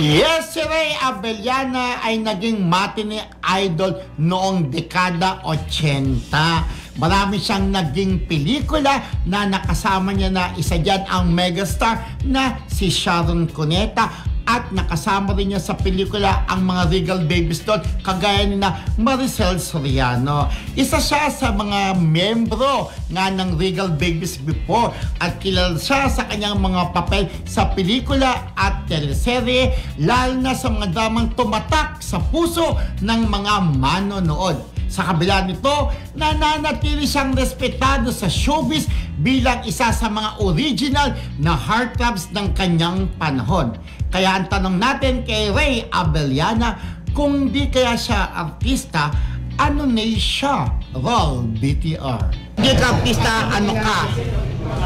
Yes, si Rey Abellana ay naging matinee idol noong dekada 80. Marami siyang naging pelikula na nakasama niya na isa dyan ang megastar na si Sharon Cuneta. At nakasama rin niya sa pelikula ang mga Regal Babies doon, kagaya ni na Maricel Soriano. Isa siya sa mga membro nga ng Regal Babies before at kilala siya sa kanyang mga papel sa pelikula at teleserye, lalo na sa mga dramang tumatak sa puso ng mga manonood. Sa kabila nito, nananatili siyang respetado sa showbiz bilang isa sa mga original na heartthrobs ng kanyang panahon. Kaya ang tanong natin kay Rey Abellana, kung di kaya siya artista, ano na siya? Roll BTR. Hindi ka artista, ano ka?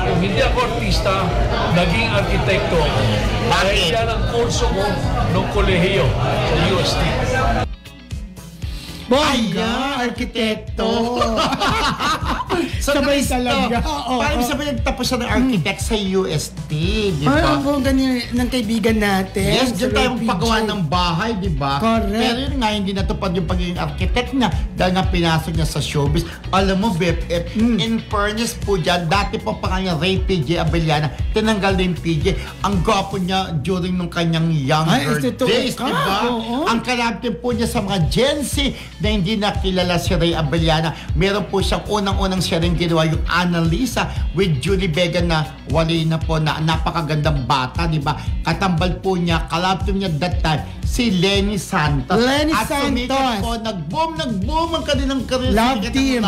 Kung hindi ako artista, naging arkitekto ako. Bakit? Dahil yan ang kurso ko nung kolehiyo sa UST. Bongga, arkitekto. So, sabay talaga. Parang sabi nagtapos siya ng architect sa UST, di ba? Ay, ang bongga ng kaibigan natin. Yes, dyan tayo paggawa ng bahay, di ba? Correct. Pero yun nga, hindi natupad yung pagiging architect niya dahil nga pinasok niya sa showbiz. Alam mo, BFF, in fairness po dyan, dati po pangalan Rey PJ Abellana, tinanggal na yung PJ. Ang gwapo niya during nung kanyang younger days, di ba? Ang kalapit po niya sa mga Gen Z na hindi nakilala si Rey Abellana. Meron po siyang unang-unang siya rin ginawa, yung Annalisa with Julie Vega na wali na po na napakagandang bata, di ba? Katambal po niya, kalapit niya that time, si Lenny Santos. Lenny at Santos. sumikat po, nag-boom ang kanilang career. Love team.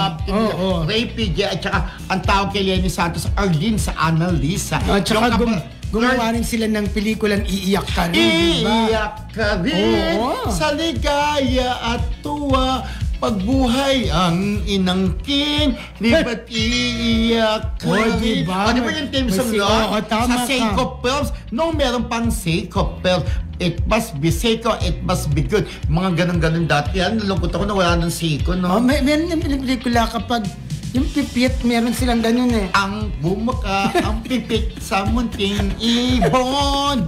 Ray PJ at saka ang tawag kay Lenny Santos, Arlene sa Annalisa. At saka gumawa rin sila ng pelikulang Iiyak Ka Rin, di ba? Iiyak Ka Rin sa ligaya at tuwa, pagbuhay ang inangkin, di ba't iiyak ka rin? Diba? Di ba yung theme song nun? Sa Tama Seiko Films, no, meron pang Seiko Films. It must be Seiko, it must be good. Mga ganun-ganun dati. Yan, nalungkot ako na wala ng Seiko, no? Meron yung pelikula kapag yung pipit, meron silang ganun eh. Ang bumuka, ang pipit sa munting ibon.